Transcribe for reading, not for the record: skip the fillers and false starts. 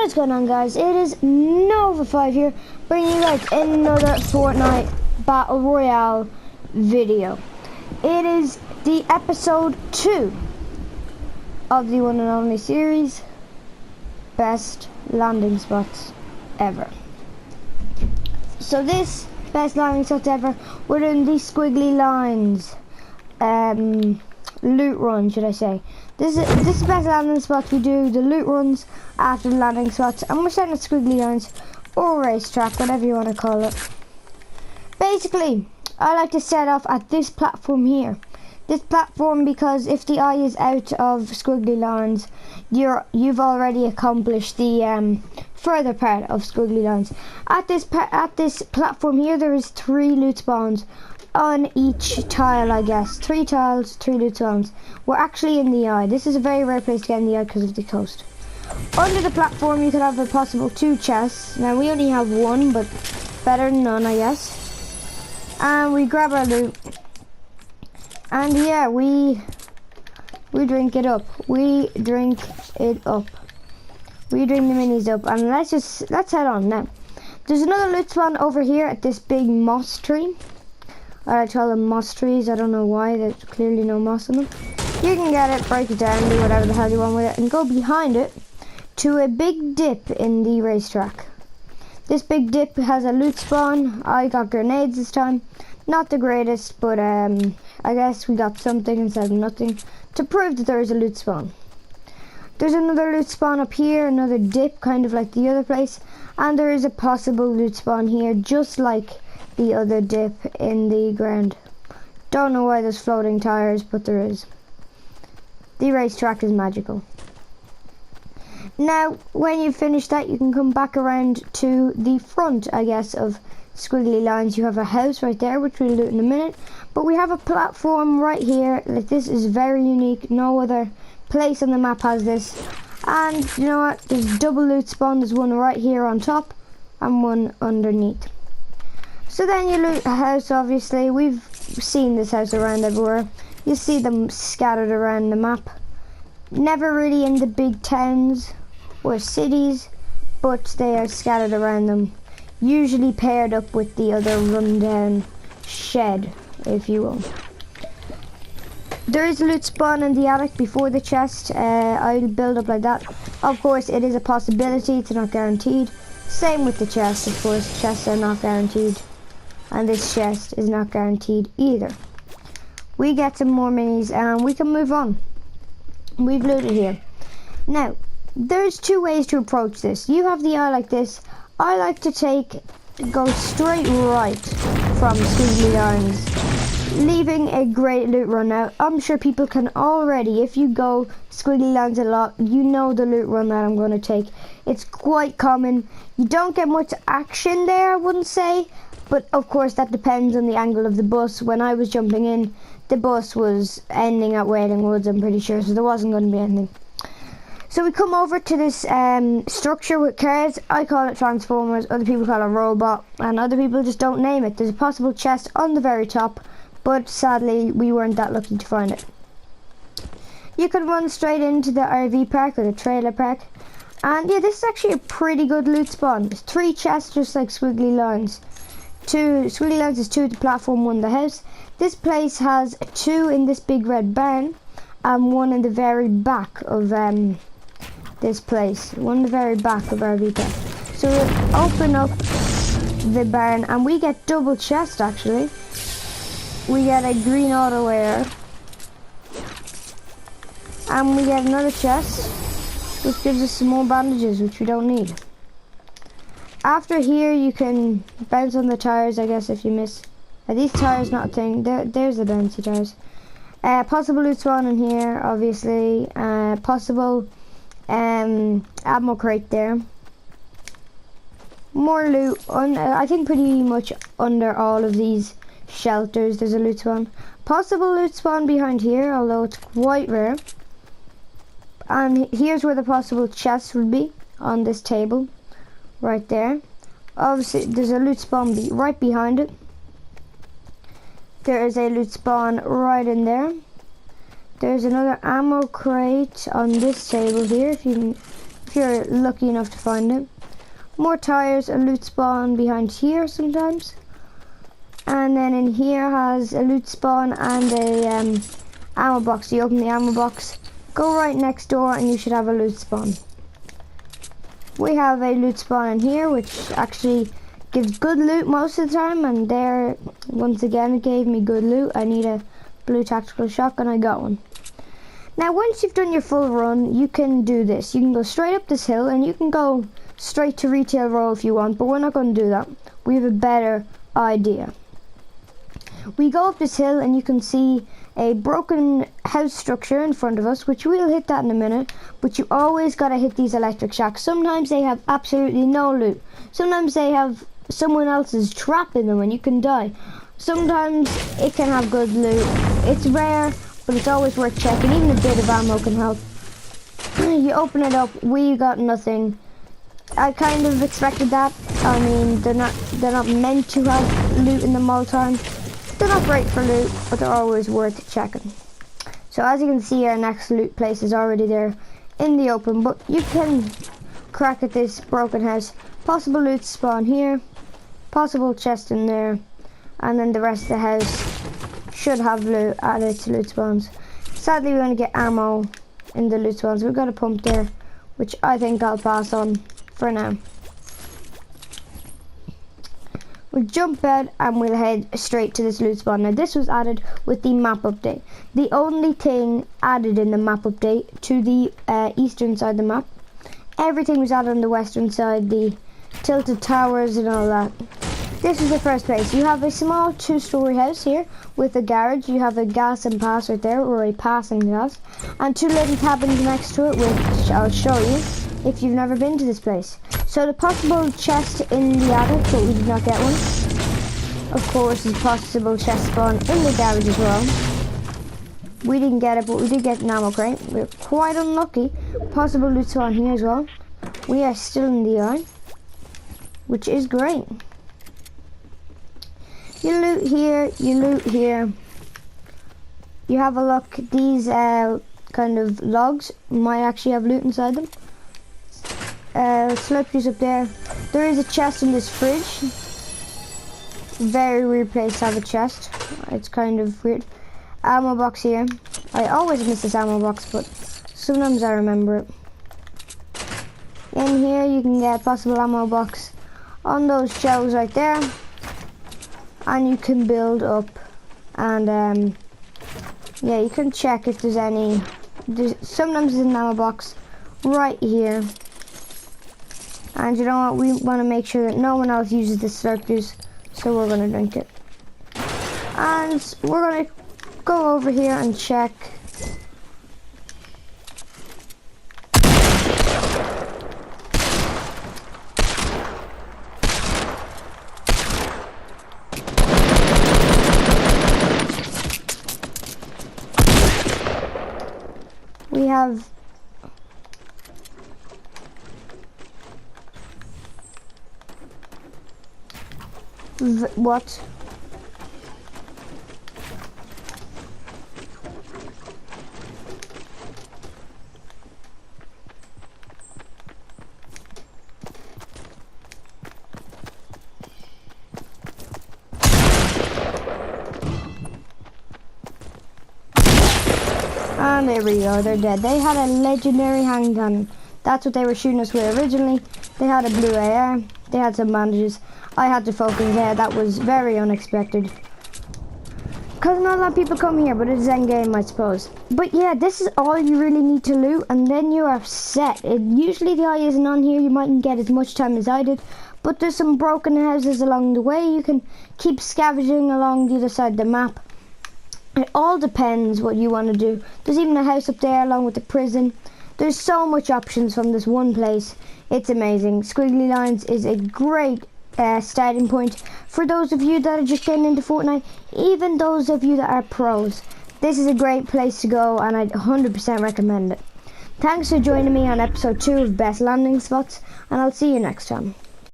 What is going on, guys? It is Nova5 here, bringing you guys another Fortnite Battle Royale video. It is the episode 2 of the one and only series, Best Landing Spots Ever. So this Best Landing Spots Ever, we're doing these squiggly lines, loot run, should I say. This is best landing spots. We do the loot runs after the landing spots, and we're setting at squiggly lines or racetrack, whatever you want to call it. Basically, I like to set off at this platform here. This platform, because if the eye is out of squiggly lines, you've already accomplished the further part of squiggly lines. At this platform here, there is 3 loot spawns on each tile, I guess. 3 tiles, 3 loot spawns. We're actually in the eye. This is a very rare place to get in the eye because of the coast. Under the platform, you could have a possible 2 chests. Now we only have 1, but better than none, I guess. And we grab our loot. And yeah, we drink it up. We drink it up. We drink the minis up. And let's head on now. There's another loot spawn over here at this big moss tree. I call them moss trees. I don't know why. There's clearly no moss in them. You can get it, break it down, do whatever the hell you want with it, and go behind it to a big dip in the racetrack. This big dip has a loot spawn. I got grenades this time. Not the greatest, but I guess we got something instead of nothing to prove that there is a loot spawn. There's another loot spawn up here, another dip, kind of like the other place, and there is a possible loot spawn here, just like the other dip in the ground. Don't know why there's floating tires, but there is. The racetrack is magical. Now, when you finish that, you can come back around to the front, I guess, of squiggly lines. You have a house right there, which we'll loot in a minute. But we have a platform right here. Like, this is very unique. No other place on the map has this. And you know what? There's double loot spawn. There's one right here on top and one underneath. So then you loot a house, obviously. We've seen this house around everywhere. You see them scattered around the map. Never really in the big towns or cities, but they are scattered around them. Usually paired up with the other rundown shed, if you will. There is a loot spawn in the attic before the chest. I'll build up like that. Of course, it is a possibility, it's not guaranteed. Same with the chest, of course. Chests are not guaranteed. And this chest is not guaranteed either. We get some more minis and we can move on. We've looted here. Now, there's 2 ways to approach this. You have the eye like this. I like to go straight right from squiggly lines, leaving a great loot run out. I'm sure people can already, if you go squiggly lines a lot, you know the loot run that I'm going to take. It's quite common. You don't get much action there, I wouldn't say. But of course that depends on the angle of the bus. When I was jumping in, the bus was ending at Wailing Woods, I'm pretty sure, so there wasn't going to be anything. So we come over to this structure with cars. I call it Transformers, other people call it Robot, and other people just don't name it. There's a possible chest on the very top, but sadly we weren't that lucky to find it. You can run straight into the RV park or the trailer park. And yeah, this is actually a pretty good loot spawn. There's 3 chests just like squiggly lines. 2 squiggly lines is 2 at the platform, 1 the house. This place has 2 in this big red barn and 1 in the very back of this place. 1 in the very back of our Vita. So we'll open up the barn and we get double chest actually. We get a green auto air. And we get another chest, which gives us some more bandages, which we don't need. After here, you can bounce on the tires, I guess, if you miss. Are these tires not a thing? There's the bouncy tires. Possible loot spawn in here, obviously. Possible ammo crate there. More loot. I think pretty much under all of these shelters, there's a loot spawn. Possible loot spawn behind here, although it's quite rare. And here's where the possible chest would be, on this table. Right there. Obviously, there's a loot spawn right behind it. There is a loot spawn right in there. There's another ammo crate on this table here, if if you're lucky enough to find it. More tires, a loot spawn behind here sometimes. And then in here has a loot spawn and a ammo box. You open the ammo box, go right next door and you should have a loot spawn. We have a loot spawn in here which actually gives good loot most of the time, and there once again it gave me good loot. I need a blue tactical shotgun, I got one. Now once you've done your full run, you can do this. You can go straight up this hill and you can go straight to retail row if you want, but we're not going to do that. We have a better idea. We go up this hill and you can see a broken house structure in front of us, which we'll hit that in a minute, but you always got to hit these electric shacks. Sometimes they have absolutely no loot. Sometimes they have someone else's trap in them and you can die. Sometimes it can have good loot. It's rare, but it's always worth checking. Even a bit of ammo can help. You open it up, we got nothing. I kind of expected that. I mean, they're not meant to have loot in them all the time. They're not great for loot, but they're always worth checking. So as you can see, our next loot place is already there in the open, but you can crack at this broken house. Possible loot spawn here, possible chest in there, and then the rest of the house should have loot added to loot spawns. Sadly, we're going to get ammo in the loot spawns. We've got a pump there, which I think I'll pass on for now. We'll jump out and we'll head straight to this loot spawn. Now this was added with the map update. The only thing added in the map update to the eastern side of the map. Everything was added on the western side, the tilted towers and all that. This is the first place. You have a small 2-story house here with a garage. You have a gas and pass right there, or a passing gas, and 2 little cabins next to it, which I'll show you if you've never been to this place. So the possible chest in the attic, but we did not get one. Of course, the possible chest spawn in the garage as well. We didn't get it, but we did get an ammo crate. We're quite unlucky. Possible loot spawn here as well. We are still in the eye, which is great. You loot here, you loot here. You have a look. These kind of logs might actually have loot inside them. Slurpees up there. There is a chest in this fridge. Very weird place to have a chest. It's kind of weird. Ammo box here. I always miss this ammo box, but sometimes I remember it. In here you can get a possible ammo box on those shelves right there. And you can build up, and yeah, you can check if there's any. Sometimes there's an ammo box right here, and you know what? We want to make sure that no one else uses this slurp juice, so we're gonna drink it. And we're gonna go over here and check. We have what? And there we go, they're dead. They had a legendary hand cannon. That's what they were shooting us with originally. They had a blue AR. They had some bandages. I had to focus there. That was very unexpected. Because not a lot of people come here, but it's endgame, I suppose. But yeah, this is all you really need to loot, and then you are set. Usually the eye isn't on here. You mightn't get as much time as I did. But there's some broken houses along the way. You can keep scavenging along the other side of the map. It all depends what you want to do. There's even a house up there along with the prison. There's so much options from this one place. It's amazing. Squiggly Lines is a great starting point for those of you that are just getting into Fortnite. Even those of you that are pros. This is a great place to go, and I'd 100% recommend it. Thanks for joining me on episode 2 of Best Landing Spots, and I'll see you next time.